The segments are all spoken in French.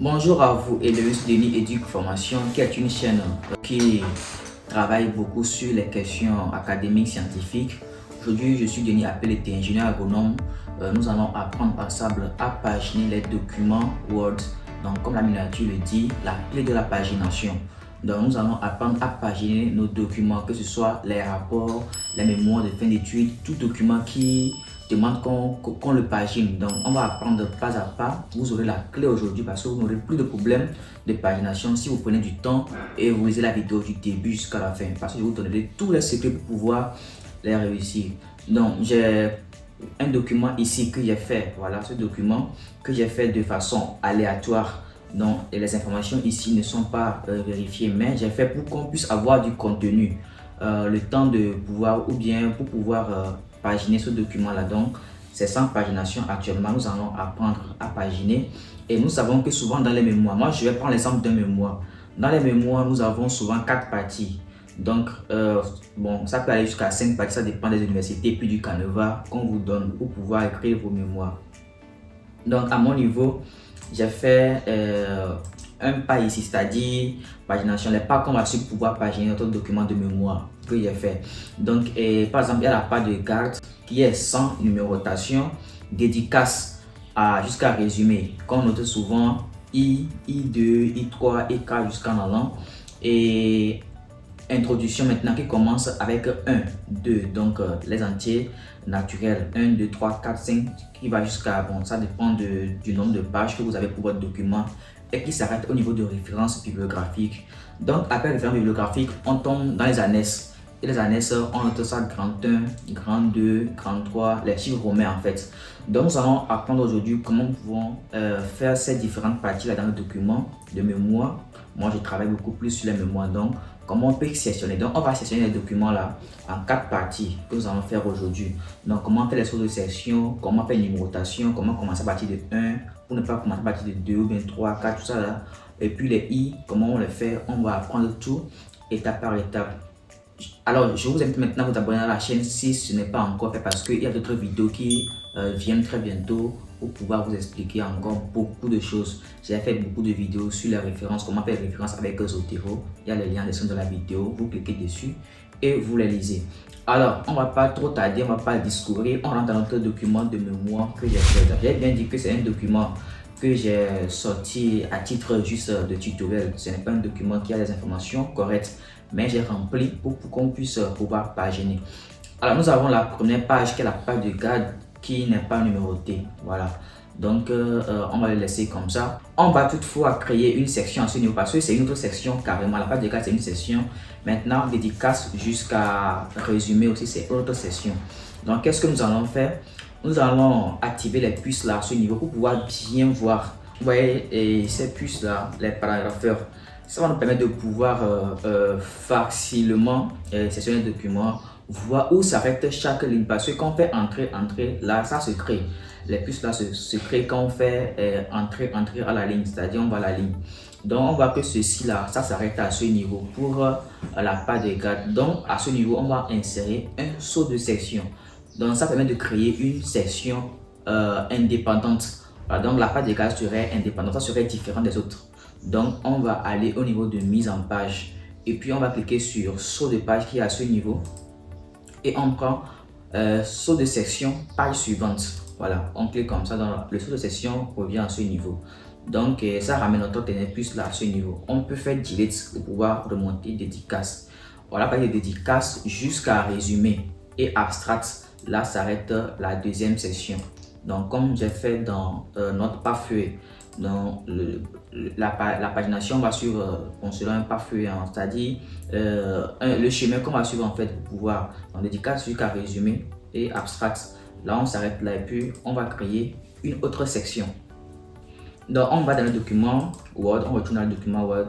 Bonjour à vous et bienvenue sur Denis Éduque Formation, qui est une chaîne qui travaille beaucoup sur les questions académiques, scientifiques. Aujourd'hui, je suis Denis Appel, ingénieur agronome. Nous allons apprendre ensemble à paginer les documents Word. Donc, comme la miniature le dit, la clé de la pagination. Donc, nous allons apprendre à paginer nos documents, que ce soit les rapports, les mémoires de fin d'études, tout document qui demande qu'on le pagine. Donc, on va apprendre pas à pas. Vous aurez la clé aujourd'hui parce que vous n'aurez plus de problème de pagination si vous prenez du temps et vous lisez la vidéo du début jusqu'à la fin. Parce que je vous donnerai tous les secrets pour pouvoir les réussir. Donc, j'ai un document ici que j'ai fait. Voilà, ce document que j'ai fait de façon aléatoire. Donc, et les informations ici ne sont pas vérifiées, mais j'ai fait pour qu'on puisse avoir du contenu. Le temps de pouvoir, ou bien pour pouvoir paginer ce document là. Donc c'est sans pagination actuellement. Nous allons apprendre à paginer et nous savons que souvent dans les mémoires, moi je vais prendre l'exemple d'un mémoire. Dans les mémoires, nous avons souvent 4 parties. Donc bon, ça peut aller jusqu'à 5 parties, ça dépend des universités puis du canevas qu'on vous donne pour pouvoir écrire vos mémoires. Donc à mon niveau, j'ai fait un pas ici, c'est-à-dire pagination, les pas qu'on va sur pouvoir paginer notre document de mémoire que j'ai fait. Donc, par exemple, il y a la part de garde qui est sans numérotation, dédicace jusqu'à résumé, qu'on note souvent I, I2, I3, I4 jusqu'en allant. Et introduction maintenant qui commence avec 1, 2, donc les entiers naturels, 1, 2, 3, 4, 5, qui va jusqu'à, bon, ça dépend du nombre de pages que vous avez pour votre document et qui s'arrête au niveau de référence bibliographique. Donc après référence bibliographique, on tombe dans les annexes. Et les annexes, on note ça grand 1, grand 2, grand 3, les chiffres romains en fait. Donc nous allons apprendre aujourd'hui comment nous pouvons faire ces différentes parties là dans le document de mémoire. Moi je travaille beaucoup plus sur les mémoires, donc comment on peut sectionner. Donc on va sectionner les documents là en 4 parties que nous allons faire aujourd'hui. Donc comment faire les choses de section, comment faire une numérotation, comment commencer à partir de 1 pour ne pas commencer à partir de 2 ou bien 3, 4, tout ça là. Et puis les i, comment on les fait, on va apprendre tout étape par étape. Alors, je vous invite maintenant à vous abonner à la chaîne si ce n'est pas encore fait parce qu'il y a d'autres vidéos qui viennent très bientôt pour pouvoir vous expliquer encore beaucoup de choses. J'ai fait beaucoup de vidéos sur les références, comment faire les références avec Zotero. Il y a les liens en dessin de la vidéo, vous cliquez dessus et vous les lisez. Alors, on ne va pas trop tarder, on ne va pas discourir, on rentre dans notre document de mémoire que j'ai fait. J'ai bien dit que c'est un document que j'ai sorti à titre juste de tutoriel. Ce n'est pas un document qui a des informations correctes, mais j'ai rempli pour qu'on puisse pouvoir paginer. Alors nous avons la première page qui est la page de garde qui n'est pas numérotée. Voilà. Donc on va le laisser comme ça. On va toutefois créer une section à ce niveau parce que c'est une autre section carrément. La page de garde c'est une section. Maintenant dédicace jusqu'à résumé aussi c'est une autre section. Donc qu'est-ce que nous allons faire? Nous allons activer les puces là à ce niveau pour pouvoir bien voir. Vous voyez, et ces puces là, les paragrapheurs, ça va nous permettre de pouvoir facilement sélectionner le document, voir où s'arrête chaque ligne. Parce que quand on fait entrer, là, ça se crée. Les puces là se créent quand on fait entrer à la ligne, c'est-à-dire on va à la ligne. Donc on voit que ceci là, ça s'arrête à ce niveau pour la part de garde. Donc à ce niveau, on va insérer un saut de section. Donc ça permet de créer une section indépendante. Voilà, donc la part de garde serait indépendante, ça serait différent des autres. Donc on va aller au niveau de mise en page et puis on va cliquer sur saut de page qui est à ce niveau et on prend saut de section page suivante. Voilà, on clique comme ça dans le saut de section revient à ce niveau. Donc ça ramène notre dernier puce là à ce niveau. On peut faire delete pour pouvoir remonter dédicace. Voilà, page de dédicace jusqu'à résumé et abstract. Là s'arrête la deuxième section. Donc comme j'ai fait dans notre pare-feuille, dans la pagination va suivre selon un pare-feuille, c'est-à-dire le chemin qu'on va suivre en fait pour pouvoir en dédicace jusqu'à résumé et abstract. Là on s'arrête là et puis on va créer une autre section. Donc on va dans le document Word, on retourne dans le document Word.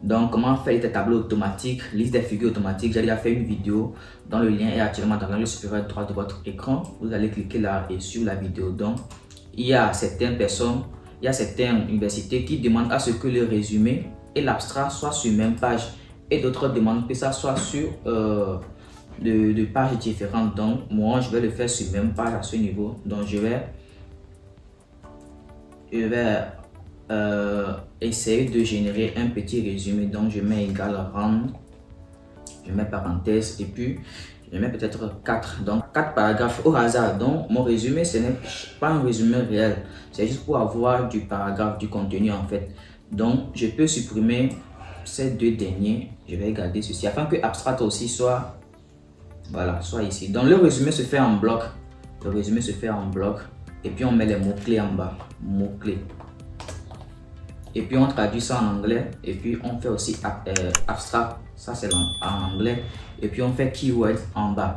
Donc comment faire des tableaux automatiques, liste des figures automatiques. J'ai déjà fait une vidéo dont le lien est actuellement dans l'angle supérieur droit de votre écran. Vous allez cliquer là et sur la vidéo. Donc il y a certaines personnes, il y a certaines universités qui demandent à ce que le résumé et l'abstrait soient sur la même page et d'autres demandent que ça soit sur de pages différentes. Donc moi je vais le faire sur la même page à ce niveau. Donc je vais essayer de générer un petit résumé. Donc je mets égal rand, je mets parenthèse et puis je mets peut-être 4, donc 4 paragraphes au hasard. Donc mon résumé, ce n'est pas un résumé réel, c'est juste pour avoir du paragraphe, du contenu en fait. Donc je peux supprimer ces deux derniers, je vais garder ceci afin que abstract aussi soit, voilà, soit ici. Donc le résumé se fait en bloc, le résumé se fait en bloc et puis on met les mots-clés en bas, mots-clés. Et puis on traduit ça en anglais et puis on fait aussi abstract, ça c'est en anglais, et puis on fait keyword en bas.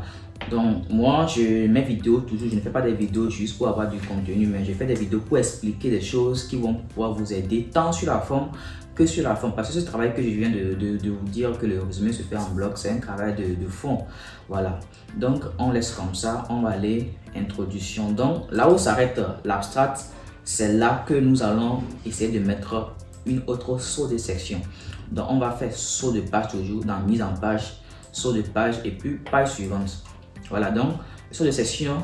Donc moi mes vidéos toujours, je ne fais pas des vidéos juste pour avoir du contenu, mais je fais des vidéos pour expliquer des choses qui vont pouvoir vous aider tant sur la forme que sur la forme, parce que ce travail que je viens de vous dire que le résumé se fait en bloc, c'est un travail de fond. Voilà, donc on laisse comme ça, on va aller introduction. Donc là où s'arrête l'abstract, c'est là que nous allons essayer de mettre une autre saut de section. Donc on va faire saut de page toujours dans mise en page, saut de page et puis page suivante. Voilà, donc le saut de section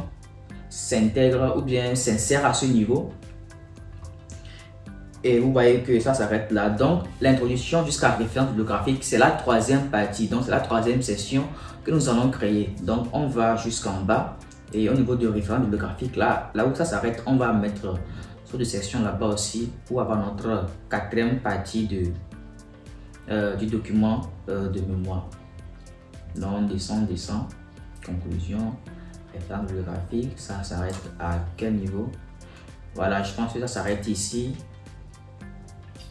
s'intègre ou bien s'insère à ce niveau. Et vous voyez que ça s'arrête là. Donc l'introduction jusqu'à référence bibliographique, c'est la troisième partie. Donc c'est la troisième section que nous allons créer. Donc on va jusqu'en bas et au niveau de référence bibliographique, là où ça s'arrête, on va mettre de section là-bas aussi pour avoir notre quatrième partie du document de mémoire. Donc on descend, conclusion, référence bibliographique, ça s'arrête à quel niveau? Voilà, je pense que ça s'arrête ici.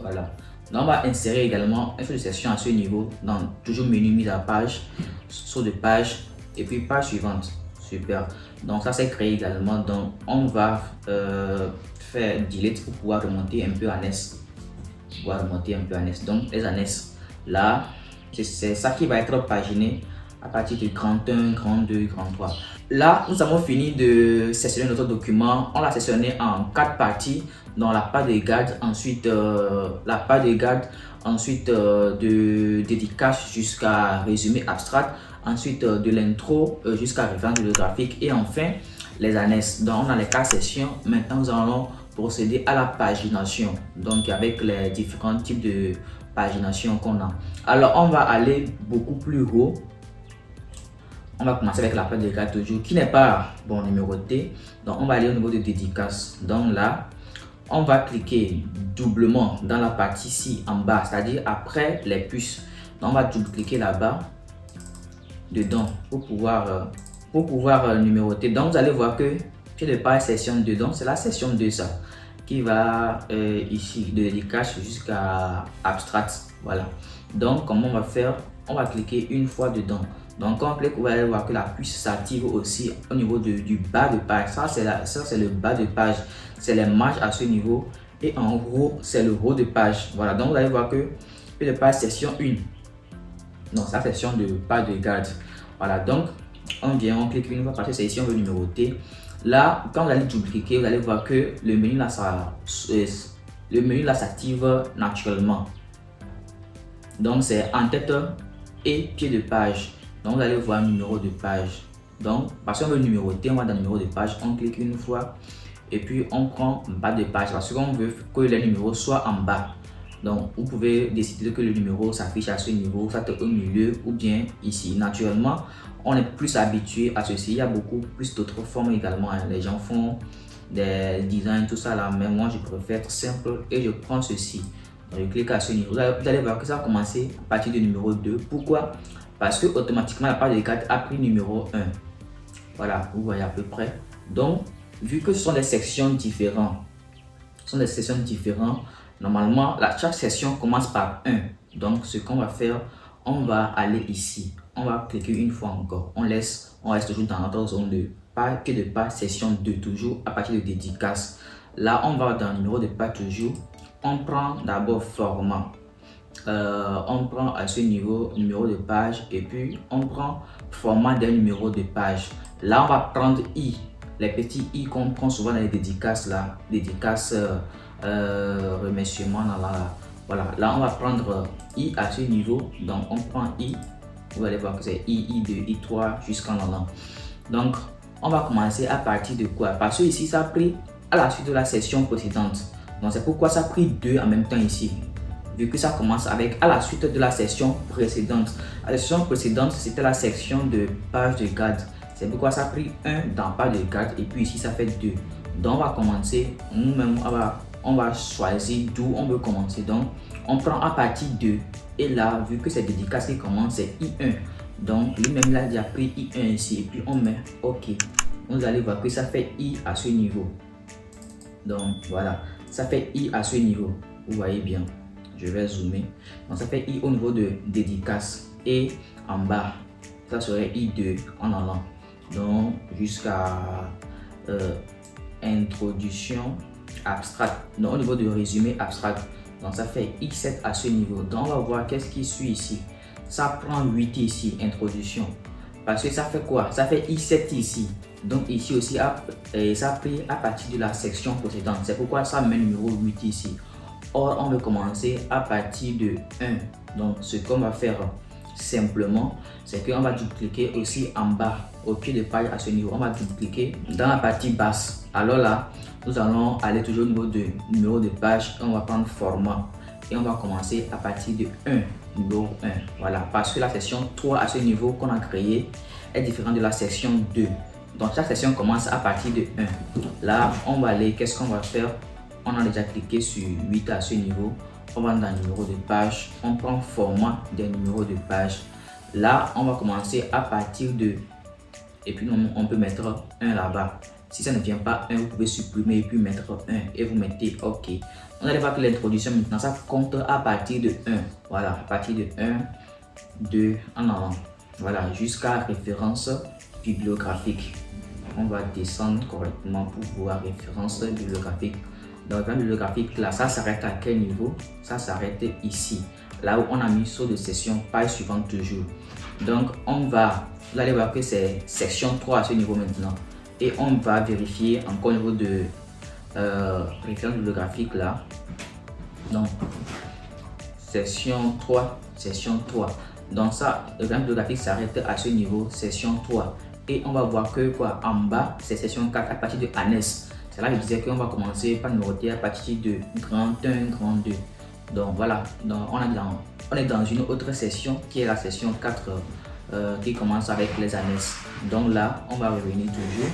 Voilà. Donc on va insérer également un saut de section à ce niveau, dans toujours menu mise à page, saut de page et puis page suivante. Super. Donc ça c'est créé également. Donc on va faire delete pour pouvoir remonter un peu en S. Donc les annexes là, c'est ça qui va être paginé à partir du grand 1, grand 2, grand 3. Là, nous avons fini de sectionner notre document. On l'a sectionné en 4 parties. Dans la page de garde, ensuite la page de garde, ensuite de dédicace jusqu'à résumé abstract, ensuite de l'intro jusqu'à référence bibliographique et enfin les annexes. Donc on a les 4 sections. Maintenant nous allons procéder à la pagination, donc avec les différents types de pagination qu'on a. Alors on va aller beaucoup plus haut. On va commencer avec la page de garde toujours qui n'est pas numérotée. Donc on va aller au niveau de dédicace. Donc là on va cliquer doublement dans la partie ici en bas, c'est-à-dire après les puces. Donc on va double-cliquer là-bas dedans pour pouvoir numéroter. Donc vous allez voir que pied de page section 2, donc c'est la section 2 ça qui va ici de dédicace jusqu'à abstract. Voilà, donc comment on va faire? On va cliquer une fois dedans. Donc quand on clique, vous allez voir que la puce s'active aussi au niveau du bas de page. Ça c'est le bas de page, c'est les marges à ce niveau et en haut c'est le haut de page. Voilà, donc vous allez voir que pied de page section 1, non, c'est la section de page de garde. Voilà, donc on clique une fois parce que c'est ici on veut numéroter. Là, quand vous allez double-cliquer, vous allez voir que le menu là s'active naturellement. Donc c'est en tête et pied de page. Donc vous allez voir numéro de page. Donc parce qu'on veut numéroter, on va dans numéro de page, on clique une fois et puis on prend bas de page parce qu'on veut que les numéros soient en bas. Donc vous pouvez décider que le numéro s'affiche à ce niveau, ça au milieu ou bien ici. Naturellement, on est plus habitué à ceci. Il y a beaucoup plus d'autres formes également. Les gens font des designs, tout ça là, mais moi je préfère être simple et je prends ceci. Donc, je clique à ce niveau. Vous allez voir que ça va commencer à partir du numéro 2. Pourquoi? Parce que automatiquement la page de garde a pris numéro 1. Voilà, vous voyez à peu près. Donc, vu que ce sont des sections différentes, normalement, chaque section commence par 1. Donc, ce qu'on va faire, on va aller ici. On va cliquer une fois encore. On reste toujours dans notre zone de page, que de page, section 2, toujours à partir de dédicace. Là, on va dans le numéro de page toujours. On prend d'abord format. On prend à ce niveau numéro de page et puis on prend format d'un numéro de page. Là, on va prendre I. Les petits i qu'on prend souvent dans les dédicaces là, dédicaces remerciements là. Voilà, là on va prendre i à ce niveau. Donc on prend i, vous allez voir que c'est i, i2, i3 jusqu'en là. Donc on va commencer à partir de quoi? Parce que ici ça a pris à la suite de la session précédente. Donc c'est pourquoi ça a pris 2 en même temps ici. Vu que ça commence avec à la suite de la section précédente. La section précédente, c'était la section de page de garde. C'est pourquoi ça a pris 1 dans page de garde et puis ici ça fait 2. Donc on va commencer, nous-mêmes on va choisir d'où on veut commencer. Donc on prend à partir de, et là vu que c'est dédicace qui commence, c'est I1. Donc lui-même là il a pris I1 ici et puis on met OK. Vous allez voir que ça fait I à ce niveau. Donc voilà, ça fait I à ce niveau. Vous voyez bien. Je vais zoomer. Donc ça fait I au niveau de dédicace et en bas, ça serait I2 en allant. Donc jusqu'à introduction abstract. Donc au niveau de résumé abstract. Donc ça fait I7 à ce niveau. Donc on va voir qu'est-ce qui suit ici. Ça prend 8 ici, introduction. Parce que ça fait quoi? Ça fait I7 ici. Donc ici aussi, ça a pris à partir de la section précédente. C'est pourquoi ça met numéro 8 ici. Or, on veut commencer à partir de 1. Donc, ce qu'on va faire simplement, c'est qu'on va dupliquer aussi en bas, au pied de page à ce niveau. On va dupliquer dans la partie basse. Alors là, nous allons aller toujours au niveau de numéro de page. On va prendre format et on va commencer à partir de 1, numéro 1. Voilà, parce que la section 3 à ce niveau qu'on a créé est différente de la section 2. Donc, chaque section commence à partir de 1. Là, on va aller, qu'est-ce qu'on va faire? On a déjà cliqué sur 8 à ce niveau. On va dans le numéro de page. On prend format des numéros de page. Là, on va commencer à partir de... Et puis, on peut mettre 1 là-bas. Si ça ne vient pas 1, vous pouvez supprimer et puis mettre 1. Et vous mettez OK. On allez voir que l'introduction maintenant, ça compte à partir de 1. Voilà, à partir de 1, 2, en avant. Voilà, jusqu'à référence bibliographique. On va descendre correctement pour voir référence bibliographique. Donc, la bibliographique là, ça s'arrête à quel niveau? Ça s'arrête ici, là où on a mis saut de session, page suivante toujours. Donc, vous allez voir que c'est section 3 à ce niveau maintenant. Et on va vérifier encore au niveau de référence bibliographique là. Donc, section 3, section 3. Donc, ça, le référence bibliographique s'arrête à ce niveau, section 3. Et on va voir que quoi, en bas, c'est section 4 à partir de Anes. C'est là que je disais qu'on va commencer par numéroter à partir de grand 1, grand 2. Donc voilà, donc on est dans une autre session qui est la session 4 qui commence avec les annexes. Donc là, on va revenir toujours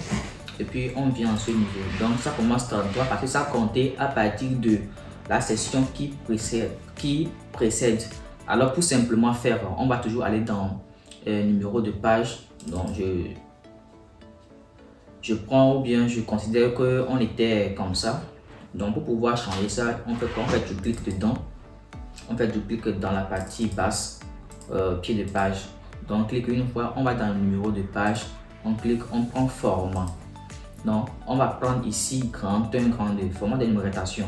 et puis on vient à ce niveau. Donc ça commence 33 parce que ça comptait à partir de la session qui précède. Alors pour simplement faire, on va toujours aller dans numéro de page. Donc je prends ou bien je considère qu'on était comme ça. Donc pour pouvoir changer ça, on fait quoi? On fait du clic dedans. On fait du clic dans la partie basse, pied de page. Donc clique une fois, on va dans le numéro de page. On clique, on prend format. Donc on va prendre ici grand 1, grand 2, format de numérotation.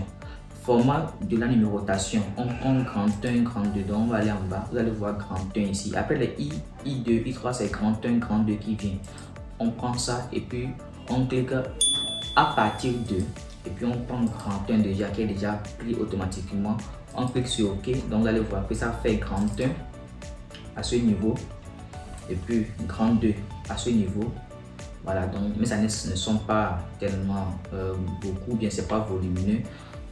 Format de la numérotation, on prend grand 1, grand 2. Donc on va aller en bas, vous allez voir grand 1 ici. Après le I, I2, I3, c'est grand 1, grand 2 qui vient. On prend ça et puis on clique à partir de, et puis on prend grand 1 déjà qui est déjà pris automatiquement. On clique sur OK, donc vous allez voir que ça fait grand 1 à ce niveau et puis grand 2 à ce niveau. Voilà, donc mes annexes ne sont pas tellement beaucoup, bien c'est pas volumineux.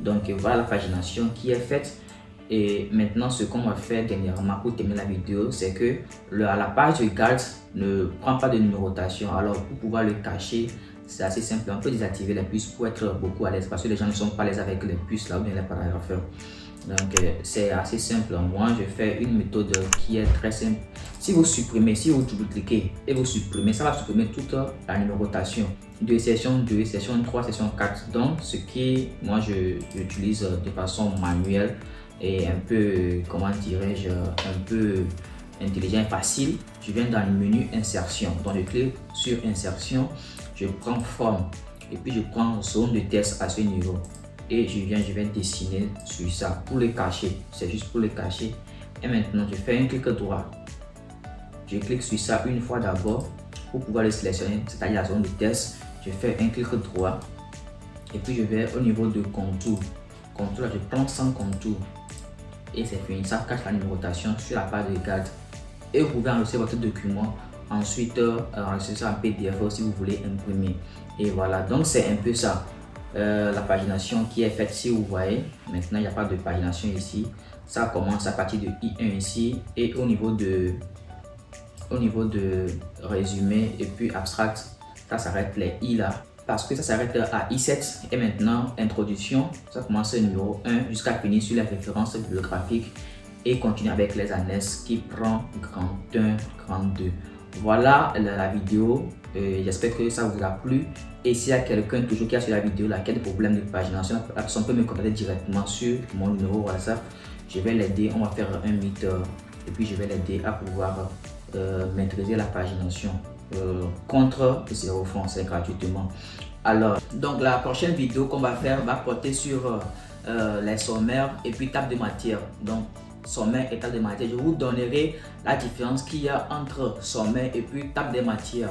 Donc voilà la pagination qui est faite. Et maintenant, ce qu'on va faire dernièrement pour terminer la vidéo, c'est que la page de garde ne prend pas de numérotation. Alors, pour pouvoir le cacher, c'est assez simple. On peut désactiver les puces pour être beaucoup à l'aise parce que les gens ne sont pas à l'aise avec les puces là ou bien les paragraphes. Donc, c'est assez simple. Moi, je fais une méthode qui est très simple. Si vous supprimez, si vous double-cliquez et vous supprimez, ça va supprimer toute la numérotation de session 2, session 3, session 4. Donc, ce qui, moi, j'utilise de façon manuelle et un peu, comment dirais-je, un peu intelligent et facile. Je viens dans le menu insertion. Donc, je clique sur insertion, je prends forme et puis je prends zone de test à ce niveau. Et je vais dessiner sur ça pour le cacher. C'est juste pour le cacher. Et maintenant, je fais un clic droit. Je clique sur ça une fois d'abord pour pouvoir le sélectionner, c'est-à-dire la zone de test. Je fais un clic droit et puis je vais au niveau de contour. Contour, là, je prends sans contour et c'est fini. Ça cache la numérotation sur la page de garde. Et vous pouvez enregistrer votre document. Ensuite, enregistrer ça en PDF si vous voulez imprimer. Et voilà, donc c'est un peu ça. la pagination qui est faite. Si vous voyez, maintenant il n'y a pas de pagination ici. Ça commence à partir de I1 ici, et au niveau de résumé et puis abstract, ça s'arrête les I là, parce que ça s'arrête à I7. Et maintenant introduction, ça commence au numéro 1 jusqu'à finir sur les références bibliographiques et continue avec les annexes qui prend grand 1, grand 2. Voilà la vidéo. J'espère que ça vous a plu. Et s'il y a quelqu'un toujours qui a sur la vidéo là, qui a des problèmes de pagination, la personne peut me contacter directement sur mon numéro WhatsApp. Je vais l'aider. On va faire un meet et puis je vais l'aider à pouvoir maîtriser la pagination contre 0 francs, c'est gratuitement. Alors, donc la prochaine vidéo qu'on va faire va porter sur les sommaires et puis table de matière. Donc sommaire et table de matière, je vous donnerai la différence qu'il y a entre sommaire et puis table de matière.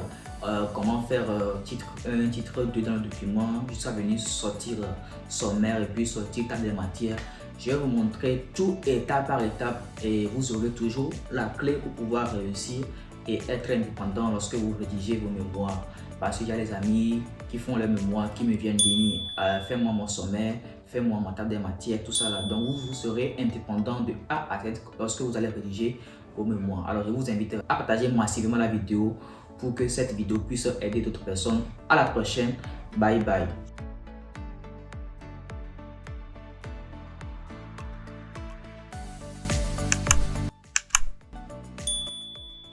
Comment faire titre 1, titre 2 dans le document jusqu'à venir sortir sommaire et puis sortir table de matière. Je vais vous montrer tout étape par étape et vous aurez toujours la clé pour pouvoir réussir et être indépendant lorsque vous rédigez vos mémoires. Parce qu'il y a des amis qui font leurs mémoires, qui me viennent dire fais-moi mon sommaire, fais-moi ma table des matières, tout ça là. Donc vous serez indépendant de A à Z lorsque vous allez rédiger vos mémoires. Alors je vous invite à partager massivement la vidéo pour que cette vidéo puisse aider d'autres personnes. À la prochaine. Bye bye.